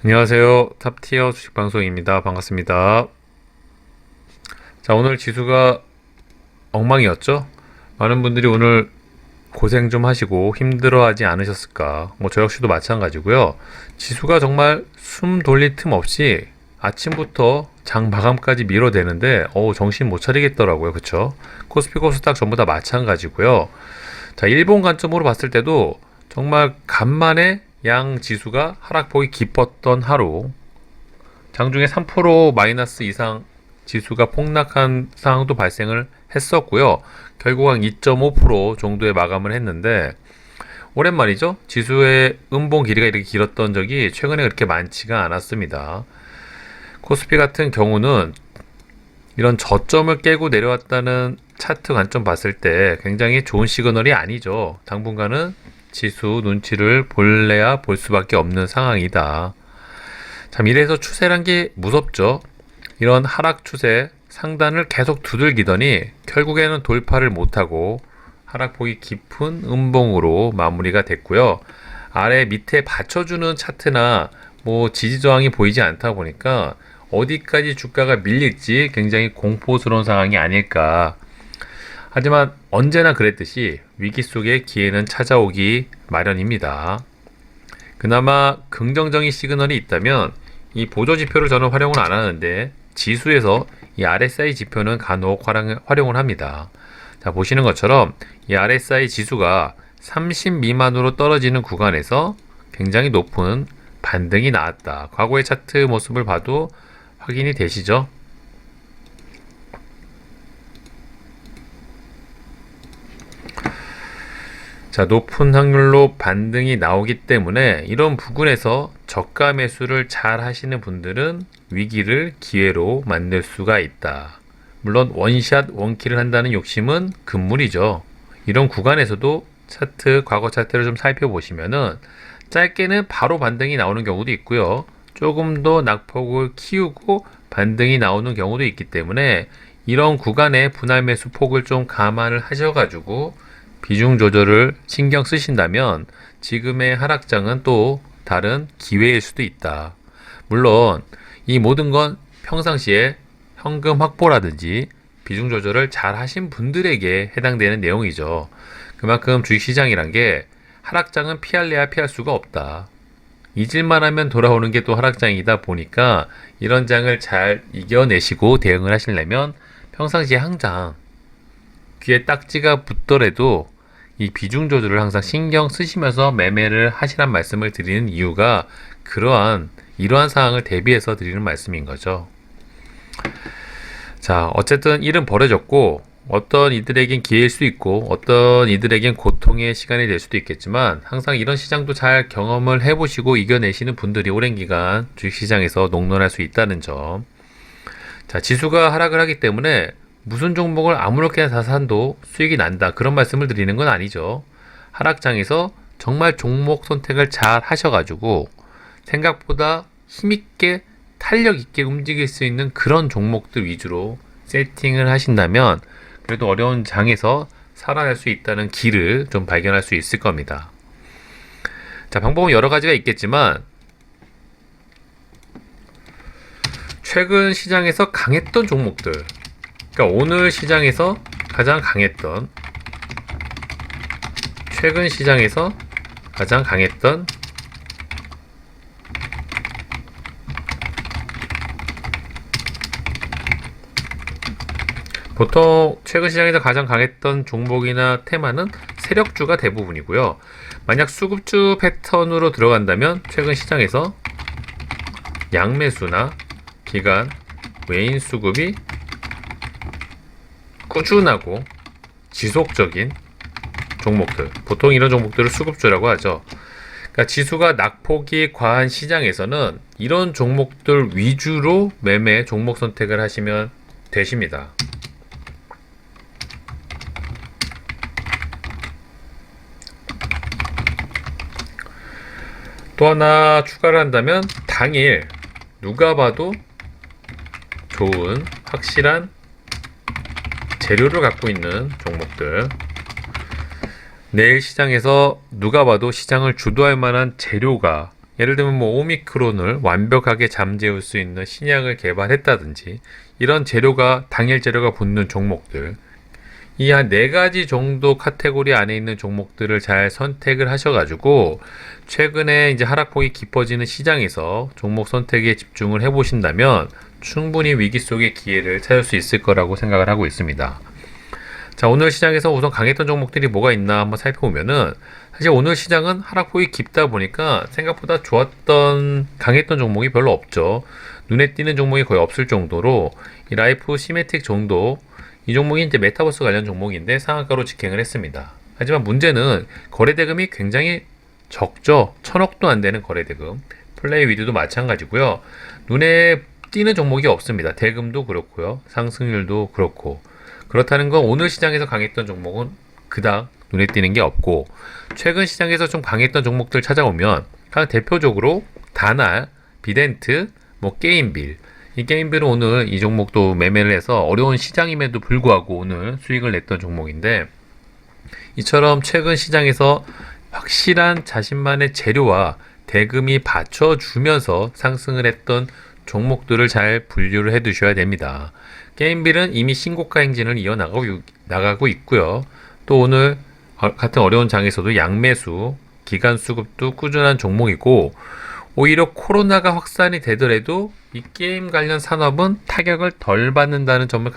안녕하세요. 탑티어 주식방송입니다. 반갑습니다. 자, 오늘 지수가 엉망이었죠? 많은 분들이 오늘 고생 좀 하시고 힘들어하지 않으셨을까? 저 역시도 마찬가지고요. 지수가 정말 숨 돌릴 틈 없이 아침부터 장 마감까지 밀어대는데 정신 못 차리겠더라고요. 그쵸? 코스피 코스닥 전부 다 마찬가지고요. 자, 일본 관점으로 봤을 때도 정말 간만에 양 지수가 하락폭이 깊었던 하루, 장중에 3% 마이너스 이상 지수가 폭락한 상황도 발생을 했었고요. 결국 한 2.5% 정도의 마감을 했는데, 오랜만이죠? 지수의 음봉 길이가 이렇게 길었던 적이 최근에 그렇게 많지가 않았습니다. 코스피 같은 경우는 이런 저점을 깨고 내려왔다는 차트 관점 봤을 때 굉장히 좋은 시그널이 아니죠. 당분간은 지수 눈치를 볼래야 볼 수밖에 없는 상황이다. 참, 이래서 추세란 게 무섭죠. 이런 하락 추세 상단을 계속 두들기더니 결국에는 돌파를 못하고 하락폭이 깊은 음봉으로 마무리가 됐고요. 아래 밑에 받쳐주는 차트나 지지 저항이 보이지 않다 보니까 어디까지 주가가 밀릴지 굉장히 공포스러운 상황이 아닐까. 하지만 언제나 그랬듯이 위기 속에 기회는 찾아오기 마련입니다. 그나마 긍정적인 시그널이 있다면 이 보조지표를 저는 활용을 안 하는데 지수에서 이 RSI 지표는 간혹 활용을 합니다. 자, 보시는 것처럼 이 RSI 지수가 30 미만으로 떨어지는 구간에서 굉장히 높은 반등이 나왔다. 과거의 차트 모습을 봐도 확인이 되시죠? 자, 높은 확률로 반등이 나오기 때문에 이런 부분에서 저가 매수를 잘 하시는 분들은 위기를 기회로 만들 수가 있다. 물론 원샷 원킬을 한다는 욕심은 금물이죠. 이런 구간에서도 차트, 과거 차트를 좀 살펴보시면은 짧게는 바로 반등이 나오는 경우도 있고요. 조금 더 낙폭을 키우고 반등이 나오는 경우도 있기 때문에 이런 구간의 분할 매수 폭을 좀 감안을 하셔가지고 비중 조절을 신경 쓰신다면 지금의 하락장은 또 다른 기회일 수도 있다. 물론 이 모든 건 평상시에 현금 확보라든지 비중 조절을 잘 하신 분들에게 해당되는 내용이죠. 그만큼 주식시장이란 게 하락장은 피할래야 피할 수가 없다. 잊을만 하면 돌아오는 게 또 하락장이다 보니까 이런 장을 잘 이겨내시고 대응을 하시려면 평상시에 항상 귀에 딱지가 붙더라도 이 비중 조절을 항상 신경 쓰시면서 매매를 하시란 말씀을 드리는 이유가 이러한 상황을 대비해서 드리는 말씀인 거죠. 자, 어쨌든 일은 벌어졌고 어떤 이들에겐 기회일 수도 있고 어떤 이들에겐 고통의 시간이 될 수도 있겠지만 항상 이런 시장도 잘 경험을 해보시고 이겨내시는 분들이 오랜 기간 주식시장에서 농론할 수 있다는 점. 자, 지수가 하락을 하기 때문에 무슨 종목을 아무렇게나 다 산도 수익이 난다, 그런 말씀을 드리는 건 아니죠. 하락장에서 정말 종목 선택을 잘 하셔가지고 생각보다 힘있게 탄력있게 움직일 수 있는 그런 종목들 위주로 세팅을 하신다면 그래도 어려운 장에서 살아날 수 있다는 길을 좀 발견할 수 있을 겁니다. 자, 방법은 여러 가지가 있겠지만 최근 시장에서 강했던 종목들, 그러니까 오늘 시장에서 가장 강했던, 최근 시장에서 가장 강했던 보통 최근 시장에서 가장 강했던 종목이나 테마는 세력주가 대부분이고요. 만약 수급주 패턴으로 들어간다면 최근 시장에서 양매수나 기관, 외인 수급이 꾸준하고 지속적인 종목들, 보통 이런 종목들을 수급주라고 하죠. 그러니까 지수가 낙폭이 과한 시장에서는 이런 종목들 위주로 매매 종목 선택을 하시면 되십니다. 또 하나 추가를 한다면 당일 누가 봐도 좋은 확실한 재료를 갖고 있는 종목들, 내일 시장에서 누가 봐도 시장을 주도할 만한 재료가 예를 들면 뭐 오미크론을 완벽하게 잠재울 수 있는 신약을 개발했다든지 이런 재료가 당일 재료가 붙는 종목들, 이 한 네 가지 정도 카테고리 안에 있는 종목들을 잘 선택을 하셔가지고 최근에 이제 하락폭이 깊어지는 시장에서 종목 선택에 집중을 해보신다면 충분히 위기 속의 기회를 찾을 수 있을 거라고 생각을 하고 있습니다. 자, 오늘 시장에서 우선 강했던 종목들이 뭐가 있나 한번 살펴보면은, 사실 오늘 시장은 하락폭이 깊다 보니까 생각보다 좋았던 강했던 종목이 별로 없죠. 눈에 띄는 종목이 거의 없을 정도로 이 라이프 시메틱 정도, 이 종목이 이제 메타버스 관련 종목인데 상한가로 직행을 했습니다. 하지만 문제는 거래대금이 굉장히 적죠. 1000억도 안 되는 거래대금. 플레이 위드도 마찬가지고요. 눈에 띄는 종목이 없습니다. 대금도 그렇고요. 상승률도 그렇고. 그렇다는 건 오늘 시장에서 강했던 종목은 그닥 눈에 띄는 게 없고, 최근 시장에서 좀 강했던 종목들 찾아오면 가장 대표적으로 다날, 비덴트, 뭐 게임빌, 이 게임빌은 오늘 이 종목도 매매를 해서 어려운 시장임에도 불구하고 오늘 수익을 냈던 종목인데, 이처럼 최근 시장에서 확실한 자신만의 재료와 대금이 받쳐주면서 상승을 했던 종목들을 잘 분류를 해 두셔야 됩니다. 게임빌은 이미 신고가 행진을 이어나가고 있고요. 또 오늘 같은 어려운 장에서도 양매수, 기간 수급도 꾸준한 종목이고, 오히려 코로나가 확산이 되더라도 이 게임 관련 산업은 타격을 덜 받는다는 점을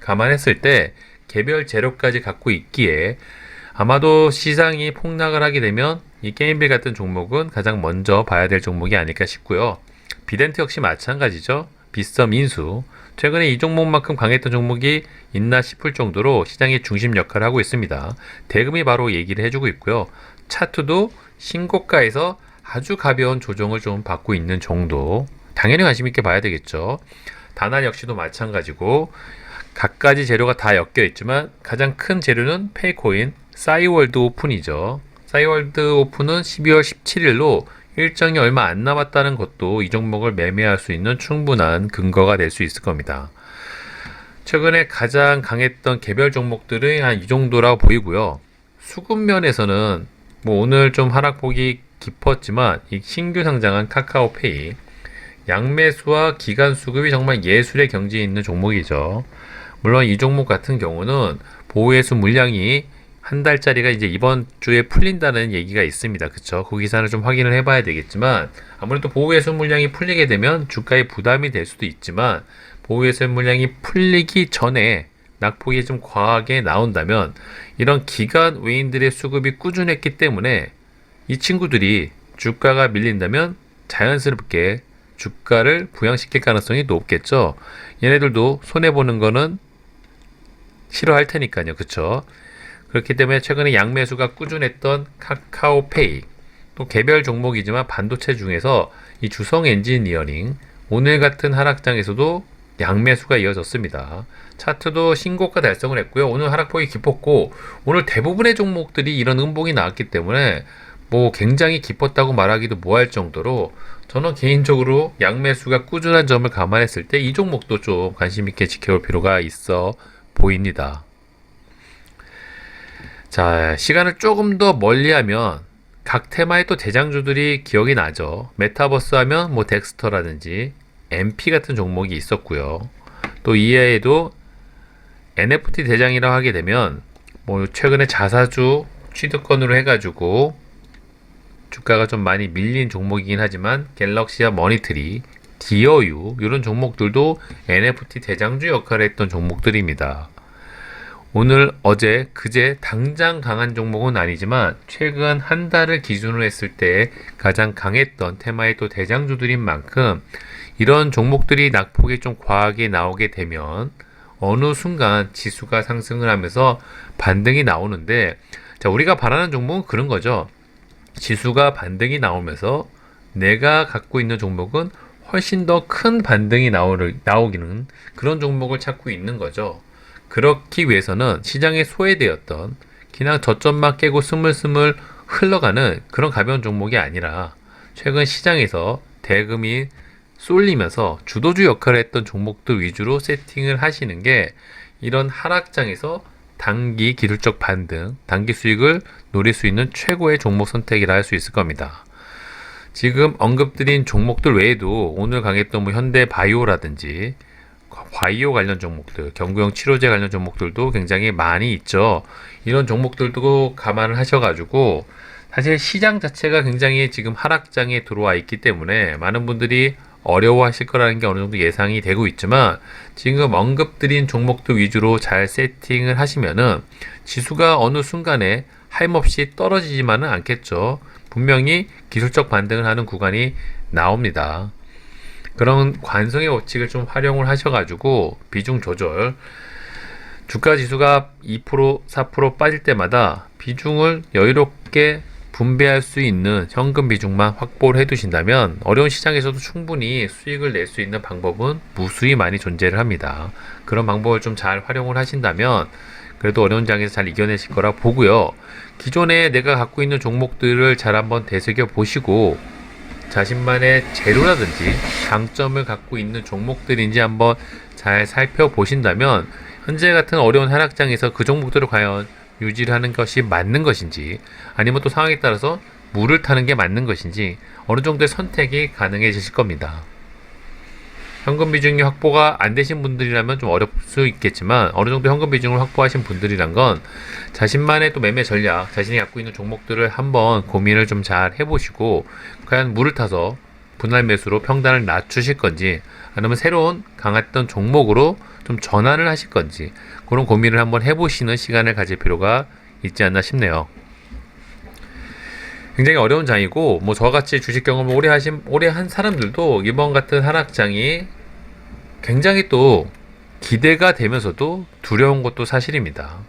감안했을 때 개별 재료까지 갖고 있기에 아마도 시장이 폭락을 하게 되면 이 게임빌 같은 종목은 가장 먼저 봐야 될 종목이 아닐까 싶고요. 비덴트 역시 마찬가지죠. 빗썸 인수, 최근에 이 종목만큼 강했던 종목이 있나 싶을 정도로 시장의 중심 역할을 하고 있습니다. 대금이 바로 얘기를 해주고 있고요. 차트도 신고가에서 아주 가벼운 조정을 좀 받고 있는 정도, 당연히 관심 있게 봐야 되겠죠. 다날 역시도 마찬가지고 갖가지 재료가 다 엮여 있지만 가장 큰 재료는 페이코인 싸이월드 오픈이죠. 싸이월드 오픈은 12월 17일로 일정이 얼마 안 남았다는 것도 이 종목을 매매할 수 있는 충분한 근거가 될 수 있을 겁니다. 최근에 가장 강했던 개별 종목들은 한 이 정도라고 보이고요. 수급 면에서는 뭐 오늘 좀 하락폭이 깊었지만 이 신규 상장한 카카오페이, 양매수와 기간 수급이 정말 예술의 경지에 있는 종목이죠. 물론 이 종목 같은 경우는 보호예수 물량이 한 달짜리가 이제 이번 주에 풀린다는 얘기가 있습니다. 그쵸? 그 기사를 좀 확인을 해봐야 되겠지만, 아무래도 보호예수 물량이 풀리게 되면 주가에 부담이 될 수도 있지만, 보호예수 물량이 풀리기 전에 낙폭이 좀 과하게 나온다면, 이런 기간 외인들의 수급이 꾸준했기 때문에 이 친구들이 주가가 밀린다면 자연스럽게 주가를 부양시킬 가능성이 높겠죠. 얘네들도 손해보는 거는 싫어할 테니까요. 그쵸? 그렇기 때문에 최근에 양매수가 꾸준했던 카카오페이, 또 개별 종목이지만 반도체 중에서 이 주성 엔지니어링, 오늘 같은 하락장에서도 양매수가 이어졌습니다. 차트도 신고가 달성을 했고요. 오늘 하락폭이 깊었고, 오늘 대부분의 종목들이 이런 음봉이 나왔기 때문에 뭐 굉장히 깊었다고 말하기도 뭐할 정도로, 저는 개인적으로 양매수가 꾸준한 점을 감안했을 때 이 종목도 좀 관심 있게 지켜볼 필요가 있어 보입니다. 자, 시간을 조금 더 멀리하면 각 테마의 또 대장주들이 기억이 나죠. 메타버스 하면 뭐 덱스터라든지 MP 같은 종목이 있었고요. 또 이외에도 NFT 대장이라고 하게 되면 뭐 최근에 자사주 취득권으로 해가지고 주가가 좀 많이 밀린 종목이긴 하지만 갤럭시와 머니트리, 디어유 이런 종목들도 NFT 대장주 역할을 했던 종목들입니다. 오늘, 어제, 그제 당장 강한 종목은 아니지만 최근 한 달을 기준으로 했을 때 가장 강했던 테마의 또 대장주들인 만큼 이런 종목들이 낙폭이 좀 과하게 나오게 되면 어느 순간 지수가 상승을 하면서 반등이 나오는데, 자, 우리가 바라는 종목은 그런 거죠. 지수가 반등이 나오면서 내가 갖고 있는 종목은 훨씬 더 큰 반등이 나오기는 그런 종목을 찾고 있는 거죠. 그렇기 위해서는 시장에 소외되었던 그냥 저점만 깨고 스물스물 흘러가는 그런 가벼운 종목이 아니라 최근 시장에서 대금이 쏠리면서 주도주 역할을 했던 종목들 위주로 세팅을 하시는 게 이런 하락장에서 단기 기술적 반등, 단기 수익을 노릴 수 있는 최고의 종목 선택이라 할 수 있을 겁니다. 지금 언급드린 종목들 외에도 오늘 강했던 뭐 현대바이오라든지 바이오 관련 종목들, 경구용 치료제 관련 종목들도 굉장히 많이 있죠. 이런 종목들도 감안을 하셔가지고 사실 시장 자체가 굉장히 지금 하락장에 들어와 있기 때문에 많은 분들이 어려워하실 거라는 게 어느 정도 예상이 되고 있지만 지금 언급드린 종목들 위주로 잘 세팅을 하시면은 지수가 어느 순간에 하염없이 떨어지지만은 않겠죠. 분명히 기술적 반등을 하는 구간이 나옵니다. 그런 관성의 법칙을 좀 활용을 하셔가지고 비중 조절, 주가 지수가 2%, 4% 빠질 때마다 비중을 여유롭게 분배할 수 있는 현금 비중만 확보를 해두신다면 어려운 시장에서도 충분히 수익을 낼 수 있는 방법은 무수히 많이 존재를 합니다. 그런 방법을 좀 잘 활용을 하신다면 그래도 어려운 장에서 잘 이겨내실 거라 보고요. 기존에 내가 갖고 있는 종목들을 잘 한번 되새겨 보시고 자신만의 재료라든지 강점을 갖고 있는 종목들인지 한번 잘 살펴보신다면 현재 같은 어려운 하락장에서 그 종목들을 과연 유지를 하는 것이 맞는 것인지 아니면 또 상황에 따라서 물을 타는 게 맞는 것인지 어느 정도의 선택이 가능해지실 겁니다. 현금 비중이 확보가 안 되신 분들이라면 좀 어려울 수 있겠지만 어느 정도 현금 비중을 확보하신 분들이란 건 자신만의 또 매매 전략, 자신이 갖고 있는 종목들을 한번 고민을 좀 잘 해보시고 과연 물을 타서 분할 매수로 평단을 낮추실 건지 아니면 새로운 강했던 종목으로 좀 전환을 하실 건지 그런 고민을 한번 해보시는 시간을 가질 필요가 있지 않나 싶네요. 굉장히 어려운 장이고 뭐 저같이 주식 경험을 오래 한 사람들도 이번 같은 하락장이 굉장히 또 기대가 되면서도 두려운 것도 사실입니다.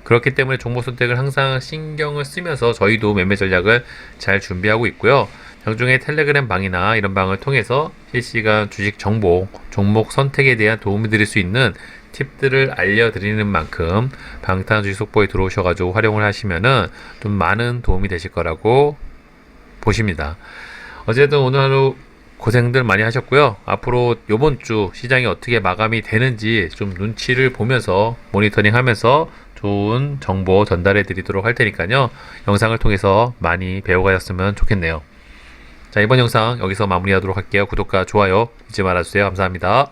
그렇기 때문에 종목 선택을 항상 신경을 쓰면서 저희도 매매 전략을 잘 준비하고 있고요. 장중에 텔레그램 방이나 이런 방을 통해서 실시간 주식 정보, 종목 선택에 대한 도움이 드릴 수 있는 팁들을 알려드리는 만큼 방탄주식 속보에 들어오셔가지고 활용을 하시면은 좀 많은 도움이 되실 거라고 보십니다. 어쨌든 오늘 하루 고생들 많이 하셨고요. 앞으로 요번 주 시장이 어떻게 마감이 되는지 좀 눈치를 보면서 모니터링 하면서 좋은 정보 전달해 드리도록 할 테니까요. 영상을 통해서 많이 배워가셨으면 좋겠네요. 자, 이번 영상 여기서 마무리하도록 할게요. 구독과 좋아요 잊지 말아주세요. 감사합니다.